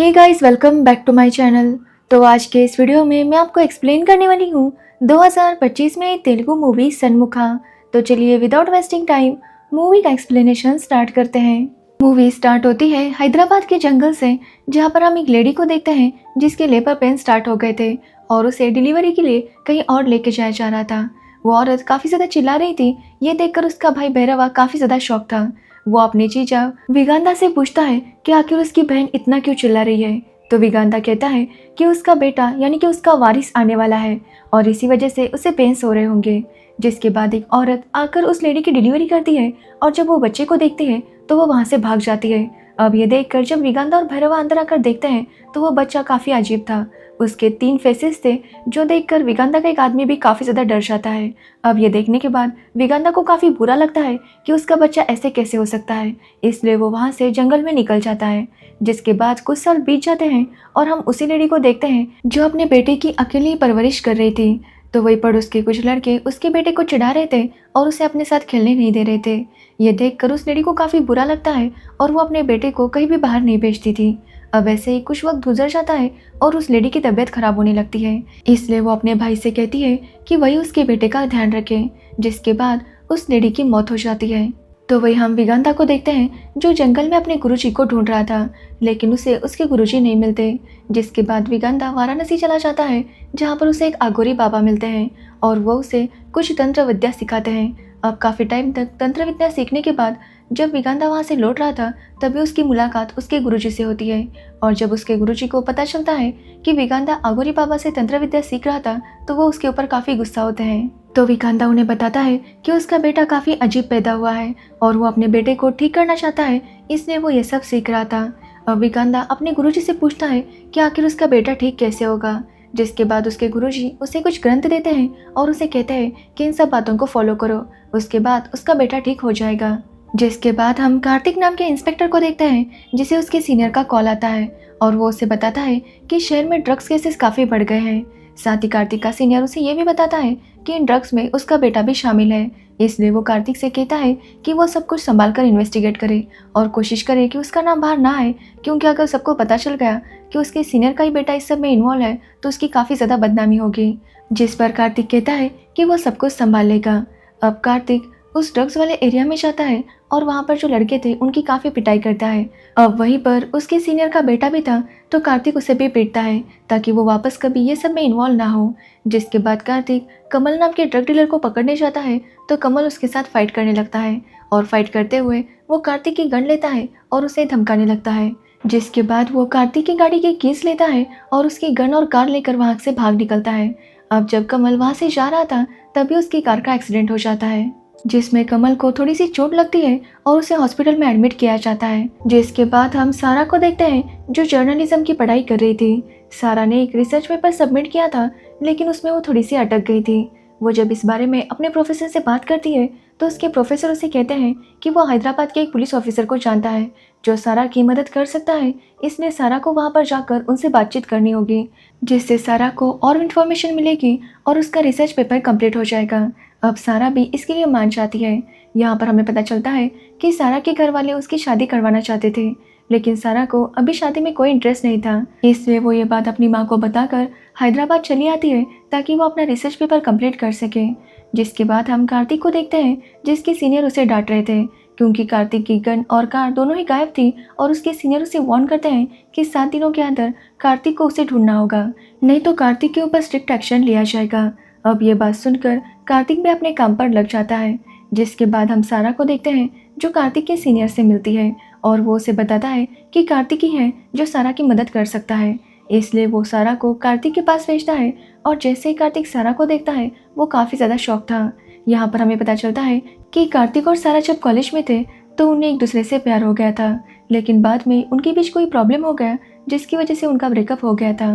Hey guys, welcome back to my channel. तो आज के इस वीडियो में मैं आपको एक्सप्लेन करने वाली हूँ 2025 में एक तेलुगु मूवी सन्मुखा। तो चलिए विदाउट वेस्टिंग टाइम मूवी का एक्सप्लेनेशन स्टार्ट करते हैं। मूवी स्टार्ट होती है हैदराबाद के जंगल से, जहाँ पर हम एक लेडी को देखते हैं जिसके लेबर पेन स्टार्ट हो गए थे और उसे डिलीवरी के लिए कहीं और लेके जाया जा रहा था। वो औरत काफ़ी ज़्यादा चिल्ला रही थी। ये देखकर उसका भाई भैरवा काफ़ी ज़्यादा शॉक था। वो अपनी जीजा विगांदा से पूछता है कि आखिर उसकी बहन इतना क्यों चिल्ला रही है। तो विगांदा कहता है कि उसका बेटा यानी कि उसका वारिस आने वाला है और इसी वजह से उसे पेन्स हो रहे होंगे। जिसके बाद एक औरत आकर उस लेडी की डिलीवरी करती है और जब वो बच्चे को देखती है तो वो वहाँ से भाग जाती है। अब ये देखकर जब विगांदा और भैरवा अंदर आकर देखते हैं तो वो बच्चा काफ़ी अजीब था। उसके 3 फेसेस थे, जो देखकर विगांदा का एक आदमी भी काफ़ी ज़्यादा डर जाता है। अब ये देखने के बाद विगांदा को काफ़ी बुरा लगता है कि उसका बच्चा ऐसे कैसे हो सकता है, इसलिए वो वहाँ से जंगल में निकल जाता है। जिसके बाद कुछ साल बीत जाते हैं और हम उसी लेडी को देखते हैं जो अपने बेटे की अकेली परवरिश कर रही थी। तो वही पड़ोस के कुछ लड़के उसके बेटे को चिढ़ा रहे थे और उसे अपने साथ खेलने नहीं दे रहे थे। ये देखकर उस लेडी को काफ़ी बुरा लगता है और वो अपने बेटे को कहीं भी बाहर नहीं भेजती थी। अब ऐसे ही कुछ वक्त गुजर जाता है और उस लेडी की तबीयत खराब होने लगती है, इसलिए वो अपने भाई से कहती है कि वही उसके बेटे का ध्यान रखे। जिसके बाद उस लेडी की मौत हो जाती है। तो वही हम विगांता को देखते हैं जो जंगल में अपने गुरुजी को ढूंढ रहा था, लेकिन उसे उसके गुरुजी नहीं मिलते। जिसके बाद विगांता वाराणसी चला जाता है, जहाँ पर उसे एक आगोरी बाबा मिलते हैं और वो उसे कुछ तंत्र विद्या सिखाते हैं। अब काफ़ी टाइम तक तंत्र विद्या सीखने के बाद जब विगांता वहाँ से लौट रहा था, तभी उसकी मुलाकात उसके गुरुजी से होती है। और जब उसके गुरुजी को पता चलता है कि विगांता आगोरी बाबा से तंत्र विद्या सीख रहा था, तो वो उसके ऊपर काफ़ी गुस्सा होते हैं। तो विगांता उन्हें बताता है कि उसका बेटा काफ़ी अजीब पैदा हुआ है और वो अपने बेटे को ठीक करना चाहता है, इसलिए वो ये सब सीख रहा था। अब विगांता अपने गुरुजी से पूछता है कि आखिर उसका बेटा ठीक कैसे होगा। जिसके बाद उसके गुरुजी उसे कुछ ग्रंथ देते हैं और उसे कहते हैं कि इन सब बातों को फॉलो करो, उसके बाद उसका बेटा ठीक हो जाएगा। जिसके बाद हम कार्तिक नाम के इंस्पेक्टर को देखते हैं, जिसे उसके सीनियर का कॉल आता है और वो उसे बताता है कि शहर में ड्रग्स केसेस काफ़ी बढ़ गए हैं। साथ ही कार्तिक का सीनियर उसे ये भी बताता है कि इन ड्रग्स में उसका बेटा भी शामिल है, इसलिए वो कार्तिक से कहता है कि वो सब कुछ संभाल कर इन्वेस्टिगेट करे और कोशिश करे कि उसका नाम बाहर ना आए, क्योंकि अगर सबको पता चल गया कि उसके सीनियर का ही बेटा इस सब में इन्वॉल्व है तो उसकी काफ़ी ज़्यादा बदनामी होगी। जिस पर कार्तिक कहता है कि वो सब कुछ संभाल लेगा। अब कार्तिक उस ड्रग्स वाले एरिया में जाता है और वहाँ पर जो लड़के थे उनकी काफ़ी पिटाई करता है। अब वहीं पर उसके सीनियर का बेटा भी था, तो कार्तिक उसे भी पीटता है ताकि वो वापस कभी ये सब में इन्वॉल्व ना हो। जिसके बाद कार्तिक कमल नाम के ड्रग डीलर को पकड़ने जाता है, तो कमल उसके साथ फाइट करने लगता है और फाइट करते हुए वो कार्तिक की गन लेता है और उसे धमकाने लगता है। जिसके बाद वो कार्तिक की गाड़ी की कीज लेता है और उसकी गन और कार लेकर वहाँ से भाग निकलता है। अब जब कमल वहाँ से जा रहा था, तभी उसकी कार का एक्सीडेंट हो जाता है, जिसमें कमल को थोड़ी सी चोट लगती है और उसे हॉस्पिटल में एडमिट किया जाता है। जिसके बाद हम सारा को देखते हैं जो जर्नलिज्म की पढ़ाई कर रही थी। सारा ने एक रिसर्च पेपर सबमिट किया था, लेकिन उसमें वो थोड़ी सी अटक गई थी। वो जब इस बारे में अपने प्रोफेसर से बात करती है, तो उसके प्रोफेसर उसे कहते हैं कि वो हैदराबाद के एक पुलिस ऑफिसर को जानता है जो सारा की मदद कर सकता है, इसलिए सारा को वहाँ पर जाकर उनसे बातचीत करनी होगी, जिससे सारा को और इन्फॉर्मेशन मिलेगी और उसका रिसर्च पेपर कंप्लीट हो जाएगा। अब सारा भी इसके लिए मान जाती है। यहाँ पर हमें पता चलता है कि सारा के घर वाले उसकी शादी करवाना चाहते थे, लेकिन सारा को अभी शादी में कोई इंटरेस्ट नहीं था, इसलिए वो ये बात अपनी माँ को बताकर हैदराबाद चली आती है ताकि वो अपना रिसर्च पेपर कंप्लीट कर सके। जिसके बाद हम कार्तिक को देखते हैं, जिसके सीनियर उसे डांट रहे थे क्योंकि कार्तिक की गन और कार दोनों ही गायब थी और उसके सीनियर उसे वार्न करते हैं कि 7 दिनों के अंदर कार्तिक को उसे ढूंढना होगा, नहीं तो कार्तिक के ऊपर स्ट्रिक्ट एक्शन लिया जाएगा। अब ये बात सुनकर कार्तिक भी अपने काम पर लग जाता है। जिसके बाद हम सारा को देखते हैं जो कार्तिक के सीनियर से मिलती है और वो उसे बताता है कि कार्तिक ही है जो सारा की मदद कर सकता है, इसलिए वो सारा को कार्तिक के पास भेजता है। और जैसे ही कार्तिक सारा को देखता है, वो काफ़ी ज़्यादा शॉक था। यहाँ पर हमें पता चलता है कि कार्तिक और सारा जब कॉलेज में थे तो उन्हें एक दूसरे से प्यार हो गया था, लेकिन बाद में उनके बीच कोई प्रॉब्लम हो गया जिसकी वजह से उनका ब्रेकअप हो गया था।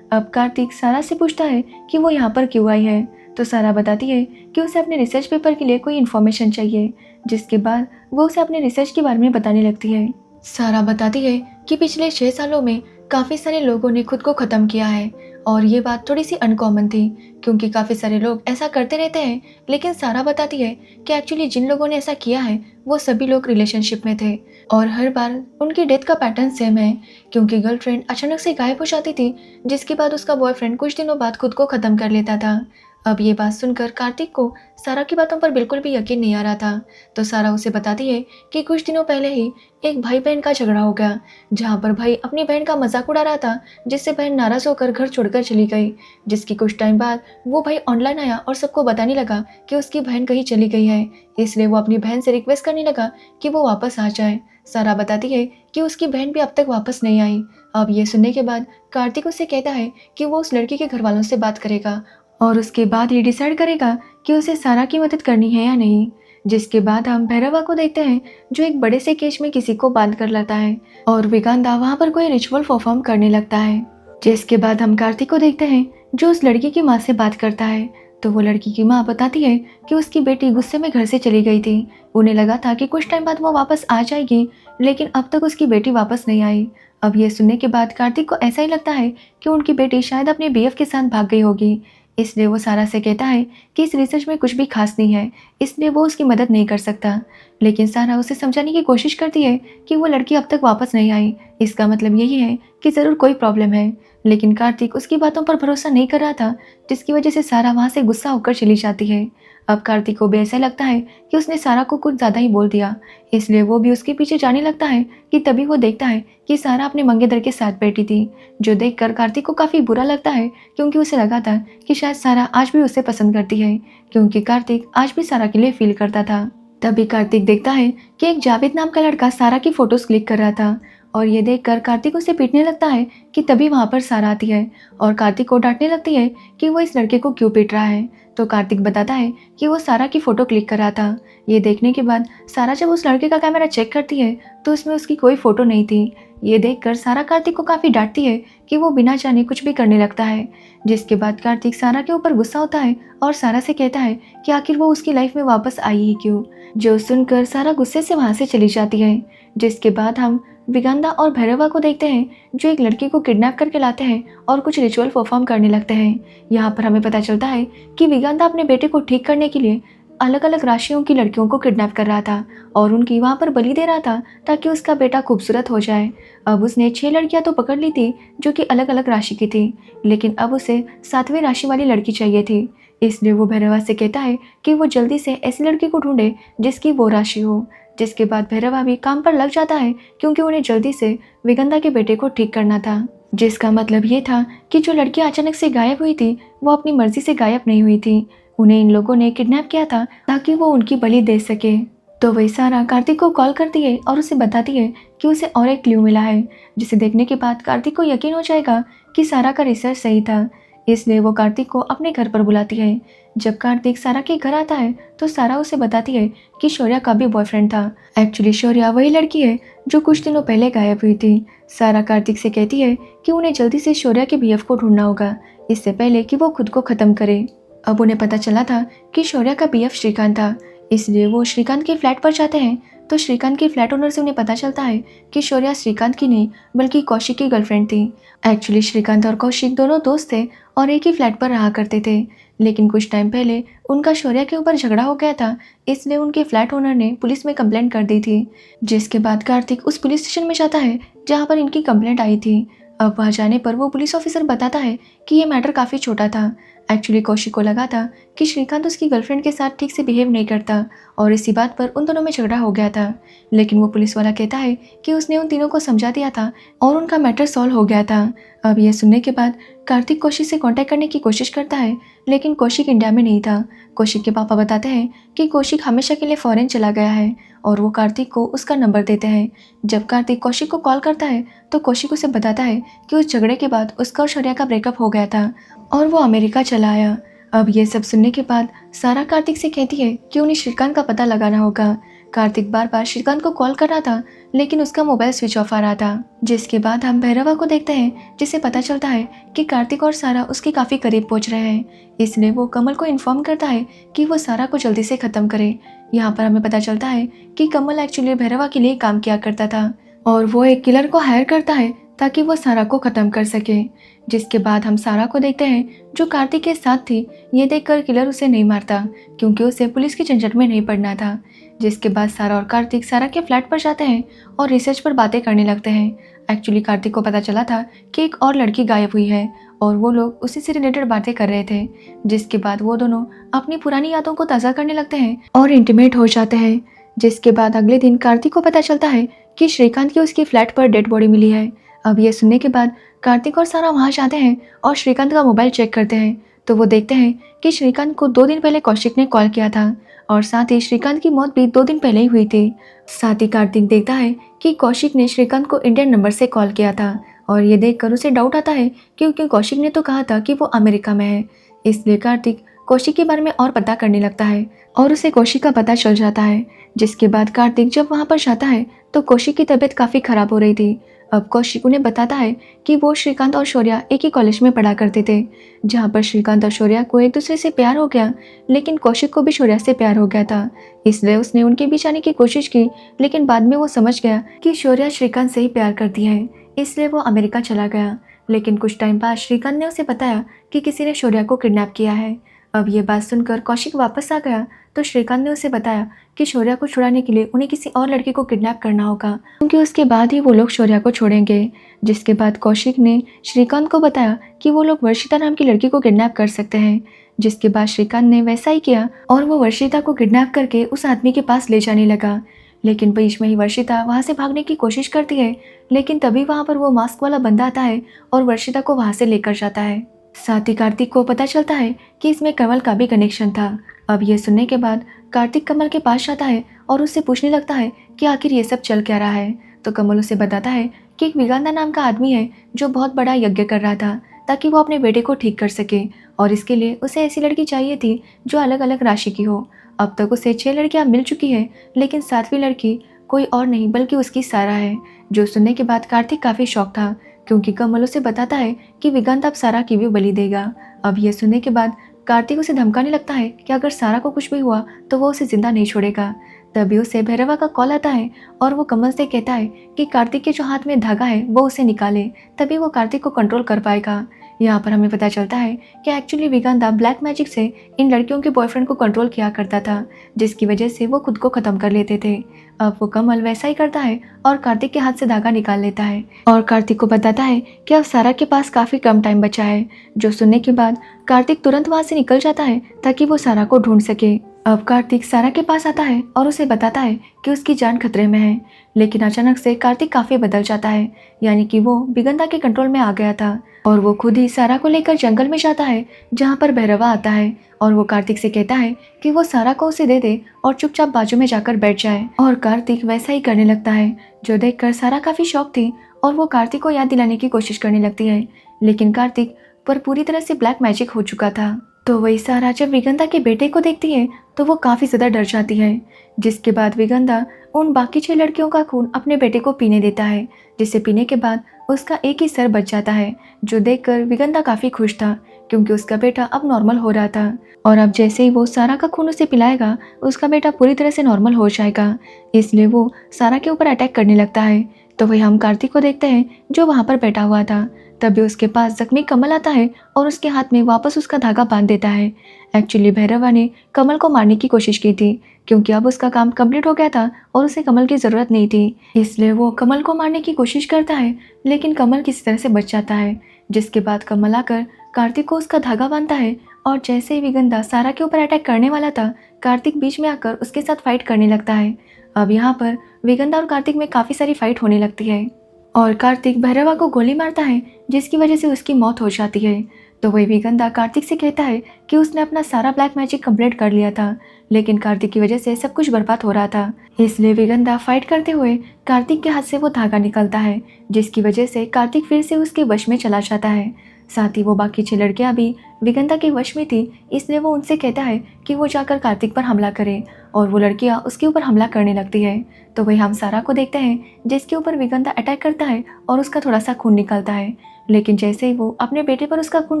अब कार्तिक सारा से पूछता है कि वो यहाँ पर क्यों आई है, तो सारा बताती है कि उसे अपने रिसर्च पेपर के लिए कोई इन्फॉर्मेशन चाहिए। जिसके बाद वो उसे अपने रिसर्च के बारे में बताने लगती है। सारा बताती है कि पिछले 6 सालों में काफ़ी सारे लोगों ने खुद को ख़त्म किया है और ये बात थोड़ी सी अनकॉमन थी क्योंकि काफ़ी सारे लोग ऐसा करते रहते हैं, लेकिन सारा बताती है कि एक्चुअली जिन लोगों ने ऐसा किया है वो सभी लोग रिलेशनशिप में थे और हर बार उनकी डेथ का पैटर्न सेम है क्योंकि गर्लफ्रेंड अचानक से गायब हो जाती थी, जिसके बाद उसका बॉयफ्रेंड कुछ दिनों बाद खुद को ख़त्म कर लेता था। अब ये बात सुनकर कार्तिक को सारा की बातों पर बिल्कुल भी यकीन नहीं आ रहा था, तो सारा उसे बताती है कि कुछ दिनों पहले ही एक भाई बहन का झगड़ा हो गया, जहाँ पर भाई अपनी बहन का मजाक उड़ा रहा था, जिससे बहन नाराज होकर घर छोड़कर चली गई। जिसकी कुछ टाइम बाद वो भाई ऑनलाइन आया और सबको बताने लगा कि उसकी बहन कहीं चली गई है, इसलिए वो अपनी बहन से रिक्वेस्ट करने लगा कि वो वापस आ जाए। सारा बताती है कि उसकी बहन भी अब तक वापस नहीं आई। अब ये सुनने के बाद कार्तिक उसे कहता है कि वो उस लड़की के घर वालों से बात करेगा और उसके बाद ही डिसाइड करेगा कि उसे सारा की मदद करनी है या नहीं। जिसके बाद हम भैरवा को देखते हैं जो एक बड़े से केस में किसी को बांध कर लाता है और विगांदा वहां पर कोई रिचुअल परफॉर्म करने लगता है। जिसके बाद हम कार्तिक को देखते हैं जो उस लड़की की माँ से बात करता है, तो वो लड़की की माँ बताती है कि उसकी बेटी गुस्से में घर से चली गई थी। उन्हें लगा था कि कुछ टाइम बाद वो वापस आ जाएगी, लेकिन अब तक उसकी बेटी वापस नहीं आई। अब ये सुनने के बाद कार्तिक को ऐसा ही लगता है कि उनकी बेटी शायद अपने बीएफ के साथ भाग गई होगी, इसलिए वो सारा से कहता है कि इस रिसर्च में कुछ भी खास नहीं है, इसलिए वो उसकी मदद नहीं कर सकता। लेकिन सारा उसे समझाने की कोशिश करती है कि वो लड़की अब तक वापस नहीं आई, इसका मतलब यही है कि ज़रूर कोई प्रॉब्लम है। लेकिन कार्तिक उसकी बातों पर भरोसा नहीं कर रहा था, जिसकी वजह से सारा वहाँ से गुस्सा होकर चली जाती है। अब कार्तिक को भी ऐसा लगता है कि उसने सारा को कुछ ज़्यादा ही बोल दिया, इसलिए वो भी उसके पीछे जाने लगता है कि तभी वो देखता है कि सारा अपने मंगेतर के साथ बैठी थी, जो देखकर कार्तिक को काफ़ी बुरा लगता है क्योंकि उसे लगा था कि शायद सारा आज भी उसे पसंद करती है, क्योंकि कार्तिक आज भी सारा के लिए फील करता था। तभी कार्तिक देखता है कि एक जावेद नाम का लड़का सारा की फोटोज क्लिक कर रहा था और ये देखकर कार्तिक उसे पीटने लगता है कि तभी वहाँ पर सारा आती है और कार्तिक को डांटने लगती है कि वो इस लड़के को क्यों पीट रहा है। तो कार्तिक बताता है कि वो सारा की फ़ोटो क्लिक कर रहा था। ये देखने के बाद सारा जब उस लड़के का कैमरा चेक करती है तो उसमें उसकी कोई फ़ोटो नहीं थी। ये देखकर सारा कार्तिक को काफ़ी डांटती है कि वो बिना जाने कुछ भी करने लगता है। जिसके बाद कार्तिक सारा के ऊपर गुस्सा होता है और सारा से कहता है कि आखिर वो उसकी लाइफ में वापस आई ही क्यों, जो सुनकर सारा गुस्से से वहाँ से चली जाती है। जिसके बाद हम विगंधा और भैरवा को देखते हैं जो एक लड़की को किडनैप करके लाते हैं और कुछ रिचुअल परफॉर्म करने लगते हैं। यहाँ पर हमें पता चलता है कि विगंधा अपने बेटे को ठीक करने के लिए अलग अलग राशियों की लड़कियों को किडनैप कर रहा था और उनकी वहाँ पर बलि दे रहा था ताकि उसका बेटा खूबसूरत हो जाए। अब उसने 6 लड़कियाँ तो पकड़ ली थी जो कि अलग अलग राशि की थी, लेकिन अब उसे 7वीं राशि वाली लड़की चाहिए थी, इसलिए वो भैरवा से कहता है कि वो जल्दी से ऐसी लड़की को ढूंढे जिसकी वो राशि हो। जिसके बाद भैरवा भी काम पर लग जाता है क्योंकि उन्हें जल्दी से विगंधा के बेटे को ठीक करना था, जिसका मतलब ये था कि जो लड़की अचानक से गायब हुई थी वो अपनी मर्जी से गायब नहीं हुई थी, उन्हें इन लोगों ने किडनैप किया था ताकि वो उनकी बलि दे सके। तो वही सारा कार्तिक को कॉल करती है और उसे बताती है कि उसे और एक क्लू मिला है, जिसे देखने के बाद कार्तिक को यकीन हो जाएगा कि सारा का रिसर्च सही था, इसलिए वो कार्तिक को अपने घर पर बुलाती है। जब कार्तिक सारा के घर आता है तो सारा उसे बताती है कि शौर्या का भी बॉयफ्रेंड था। एक्चुअली शौर्या वही लड़की है जो कुछ दिनों पहले गायब हुई थी। सारा कार्तिक से कहती है कि उन्हें जल्दी से शौर्या के बीएफ को ढूंढना होगा, इससे पहले कि वो खुद को ख़त्म करे। अब उन्हें पता चला था कि शौर्या का बीएफ श्रीकांत था, इसलिए वो श्रीकांत के फ्लैट पर जाते हैं। तो श्रीकांत के फ्लैट ओनर से उन्हें पता चलता है कि शौर्या श्रीकांत की नहीं बल्कि कौशिक की गर्लफ्रेंड थी। एक्चुअली श्रीकांत और कौशिक दोनों दोस्त थे और एक ही फ्लैट पर रहा करते थे, लेकिन कुछ टाइम पहले उनका शौर्या के ऊपर झगड़ा हो गया था, इसलिए उनके फ्लैट ओनर ने पुलिस में कंप्लेंट कर दी थी। जिसके बाद कार्तिक उस पुलिस स्टेशन में जाता है जहाँ पर इनकी कंप्लेंट आई थी। अब वहाँ जाने पर वो पुलिस ऑफिसर बताता है कि ये मैटर काफ़ी छोटा था। एक्चुअली कौशिक को लगा था कि श्रीकांत उसकी गर्लफ्रेंड के साथ ठीक से बिहेव नहीं करता और इसी बात पर उन दोनों में झगड़ा हो गया था, लेकिन वो पुलिस वाला कहता है कि उसने उन तीनों को समझा दिया था और उनका मैटर सॉल्व हो गया था। अब ये सुनने के बाद कार्तिक कौशिक से कांटेक्ट करने की कोशिश करता है, लेकिन कौशिक इंडिया में नहीं था। कौशिक के पापा बताते हैं कि कौशिक हमेशा के लिए फॉरेन चला गया है और वो कार्तिक को उसका नंबर देते हैं। जब कार्तिक कौशिक को कॉल करता है तो कौशिक उसे बताता है कि उस झगड़े के बाद उसका और शौर्या का ब्रेकअप हो गया था और वो अमेरिका चला आया। अब ये सब सुनने के बाद सारा कार्तिक से कहती है कि उन्हें श्रीकांत का पता लगाना होगा। कार्तिक बार बार श्रीकांत को कॉल कर रहा था, लेकिन उसका मोबाइल स्विच ऑफ आ रहा था। जिसके बाद हम भैरवा को देखते हैं, जिसे पता चलता है कि कार्तिक और सारा उसके काफ़ी करीब पहुंच रहे हैं, इसलिए वो कमल को इन्फॉर्म करता है कि वो सारा को जल्दी से ख़त्म करे। यहाँ पर हमें पता चलता है कि कमल एक्चुअली भैरवा के लिए काम किया करता था और वो एक किलर को हायर करता है ताकि वो सारा को ख़त्म कर सके। जिसके बाद हम सारा को देखते हैं जो कार्तिक के साथ थी। ये देखकर किलर उसे नहीं मारता क्योंकि उसे पुलिस की झंझट में नहीं पड़ना था। जिसके बाद सारा और कार्तिक सारा के फ्लैट पर जाते हैं और रिसर्च पर बातें करने लगते हैं। एक्चुअली कार्तिक को पता चला था कि एक और लड़की गायब हुई है और वो लोग उसी से रिलेटेड बातें कर रहे थे। जिसके बाद वो दोनों अपनी पुरानी यादों को ताज़ा करने लगते हैं और इंटीमेट हो जाते हैं। जिसके बाद अगले दिन कार्तिक को पता चलता है कि श्रीकांत की उसकी फ्लैट पर डेड बॉडी मिली है। अब ये सुनने के बाद कार्तिक और सारा वहाँ जाते हैं और श्रीकांत का मोबाइल चेक करते हैं तो वो देखते हैं कि श्रीकांत को 2 दिन पहले कौशिक ने कॉल किया था और साथ ही श्रीकांत की मौत भी 2 दिन पहले ही हुई थी। साथ ही कार्तिक देखता है कि कौशिक ने श्रीकांत को इंडियन नंबर से कॉल किया था और ये देखकर उसे डाउट आता है क्योंकि कौशिक ने तो कहा था कि वो अमेरिका में है। इसलिए कार्तिक कौशिक के बारे में और पता करने लगता है और उसे कौशिक का पता चल जाता है। जिसके बाद कार्तिक जब वहाँ पर जाता है तो कौशिक की तबीयत काफ़ी ख़राब हो रही थी। अब कौशिक उन्हें बताता है कि वो श्रीकांत और शौर्या एक ही कॉलेज में पढ़ा करते थे, जहाँ पर श्रीकांत और शौर्या को एक दूसरे से प्यार हो गया, लेकिन कौशिक को भी शौर्या से प्यार हो गया था। इसलिए उसने उनके बीच आने की कोशिश की, लेकिन बाद में वो समझ गया कि शौर्या श्रीकांत से ही प्यार करती है, इसलिए वो अमेरिका चला गया। लेकिन कुछ टाइम बाद श्रीकांत ने उसे बताया कि किसी ने शौर्या को किडनैप किया है। अब ये बात सुनकर कौशिक वापस आ गया तो श्रीकांत ने उसे बताया कि शौर्या को छुड़ाने के लिए उन्हें किसी और लड़की को किडनैप करना होगा, क्योंकि उसके बाद ही वो लोग शौर्या को छोड़ेंगे। जिसके बाद कौशिक ने श्रीकांत को बताया कि वो लोग वर्षिता नाम की लड़की को किडनैप कर सकते हैं। जिसके बाद श्रीकांत ने वैसा ही किया और वो वर्षिता को किडनैप करके उस आदमी के पास ले जाने लगा। लेकिन बीच में ही वर्षिता वहाँ से भागने की कोशिश करती है, लेकिन तभी वहाँ पर वो मास्क वाला बंदा आता है और वर्षिता को वहाँ से लेकर जाता है। साथ ही कार्तिक को पता चलता है कि इसमें कमल का भी कनेक्शन था। अब ये सुनने के बाद कार्तिक कमल के पास जाता है और उससे पूछने लगता है कि आखिर ये सब चल क्या रहा है। तो कमल उसे बताता है कि एक विगांधा नाम का आदमी है जो बहुत बड़ा यज्ञ कर रहा था ताकि वो अपने बेटे को ठीक कर सके, और इसके लिए उसे ऐसी लड़की चाहिए थी जो अलग अलग राशि की हो। अब तक उसे 6 लड़कियां मिल चुकी है, लेकिन 7वीं लड़की कोई और नहीं बल्कि उसकी सारा है। जो सुनने के बाद कार्तिक काफ़ी शौक था क्योंकि कमल उसे बताता है कि विगांत अब सारा की भी बलि देगा। अब ये सुनने के बाद कार्तिक उसे धमकाने लगता है कि अगर सारा को कुछ भी हुआ तो वो उसे जिंदा नहीं छोड़ेगा। तभी उसे भैरवा का कॉल आता है और वो कमल से कहता है कि कार्तिक के जो हाथ में धागा है वो उसे निकाले, तभी वो कार्तिक को कंट्रोल कर पाएगा। यहाँ पर हमें पता चलता है कि एक्चुअली विगांधा ब्लैक मैजिक से इन लड़कियों के बॉयफ्रेंड को कंट्रोल किया करता था, जिसकी वजह से वो खुद को ख़त्म कर लेते थे। अब वो कमल वैसा ही करता है और कार्तिक के हाथ से धागा निकाल लेता है और कार्तिक को बताता है कि अब सारा के पास काफ़ी कम टाइम बचा है। जो सुनने के बाद कार्तिक तुरंत वहाँ से निकल जाता है ताकि वो सारा को ढूंढ सके। अब कार्तिक सारा के पास आता है और उसे बताता है कि उसकी जान खतरे में है, लेकिन अचानक से कार्तिक काफ़ी बदल जाता है, यानी कि वो विगंधा के कंट्रोल में आ गया था और वो खुद ही सारा को लेकर जंगल में जाता है जहाँ पर भैरवा आता है और वो कार्तिक से कहता है कि वो सारा को उसे दे दे और चुपचाप बाजू में जाकर बैठ जाए, और कार्तिक वैसा ही करने लगता है। जो देखकर सारा काफ़ी शौक थी और वो कार्तिक को याद दिलाने की कोशिश करने लगती है, लेकिन कार्तिक पर पूरी तरह से ब्लैक मैजिक हो चुका था। तो वही सारा जब विगंधा के बेटे को देखती है तो वो काफ़ी ज़्यादा डर जाती है। जिसके बाद विगंधा उन बाकी 6 लड़कियों का खून अपने बेटे को पीने देता है, जिसे पीने के बाद उसका एक ही सर बच जाता है। जो देखकर विगंधा काफ़ी खुश था क्योंकि उसका बेटा अब नॉर्मल हो रहा था, और अब जैसे ही वो सारा का खून उसे पिलाएगा उसका बेटा पूरी तरह से नॉर्मल हो जाएगा। इसलिए वो सारा के ऊपर अटैक करने लगता है। तो वही हम कार्तिक को देखते हैं जो वहाँ पर बैठा हुआ था। तभी उसके पास जख्मी कमल आता है और उसके हाथ में वापस उसका धागा बांध देता है। एक्चुअली भैरवा ने कमल को मारने की कोशिश की थी क्योंकि अब उसका काम कंप्लीट हो गया था और उसे कमल की ज़रूरत नहीं थी, इसलिए वो कमल को मारने की कोशिश करता है, लेकिन कमल किसी तरह से बच जाता है। जिसके बाद कमल आकर कार्तिक को उसका धागा बांधता है और जैसे ही विगंधा सारा के ऊपर अटैक करने वाला था, कार्तिक बीच में आकर उसके साथ फाइट करने लगता है। अब यहाँ पर विगंधा और कार्तिक में काफ़ी सारी फाइट होने लगती है और कार्तिक भैरवा को गोली मारता है, जिसकी वजह से उसकी मौत हो जाती है। तो वही विगंधा कार्तिक से कहता है कि उसने अपना सारा ब्लैक मैजिक कंप्लीट कर लिया था, लेकिन कार्तिक की वजह से सब कुछ बर्बाद हो रहा था। इसलिए विगंधा फाइट करते हुए कार्तिक के हाथ से वो धागा निकलता है, जिसकी वजह से कार्तिक फिर से उसके वश में चला जाता है। साथ ही वो बाकी 6 लड़कियां भी विगंता के वश में थी, इसलिए वो उनसे कहता है कि वो जाकर कार्तिक पर हमला करे और वो लड़कियां उसके ऊपर हमला करने लगती है। तो वही हम सारा को देखते हैं जिसके ऊपर विगंता अटैक करता है और उसका थोड़ा सा खून निकलता है। लेकिन जैसे ही वो अपने बेटे पर उसका खून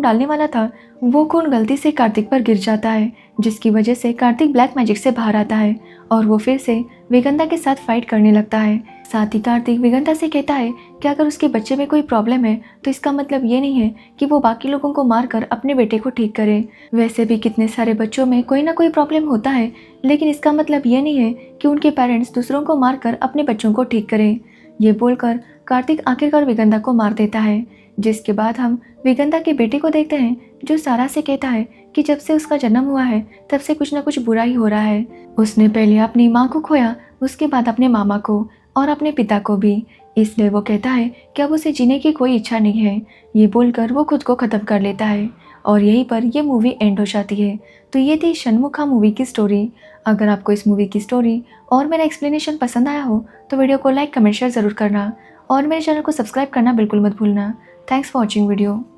डालने वाला था, वो खून गलती से कार्तिक पर गिर जाता है, जिसकी वजह से कार्तिक ब्लैक मैजिक से बाहर आता है और वो फिर से विगंता के साथ फाइट करने लगता है। साथ ही कार्तिक विगंता से कहता है कि अगर उसके बच्चे में कोई प्रॉब्लम है तो इसका मतलब ये नहीं है कि वो बाकी लोगों को मारकर अपने बेटे को ठीक करे। वैसे भी कितने सारे बच्चों में कोई ना कोई प्रॉब्लम होता है, लेकिन इसका मतलब ये नहीं है कि उनके पेरेंट्स दूसरों को मारकर अपने बच्चों को ठीक करें। ये बोलकर कार्तिक आखिरकार विगंता को मार देता है, जिसके बाद हम विगंता के बेटे को देखते हैं जो सारा से कहता है कि जब से उसका जन्म हुआ है तब से कुछ ना कुछ बुरा ही हो रहा है। उसने पहले अपनी माँ को खोया, उसके बाद अपने मामा को और अपने पिता को भी, इसलिए वो कहता है कि अब उसे जीने की कोई इच्छा नहीं है। ये बोलकर वो खुद को ख़त्म कर लेता है और यहीं पर ये मूवी एंड हो जाती है। तो ये थी षणमुखा मूवी की स्टोरी। अगर आपको इस मूवी की स्टोरी और मेरा एक्सप्लेनेशन पसंद आया हो तो वीडियो को लाइक कमेंट शेयर ज़रूर करना और मेरे चैनल को सब्सक्राइब करना बिल्कुल मत भूलना। Thanks for watching video.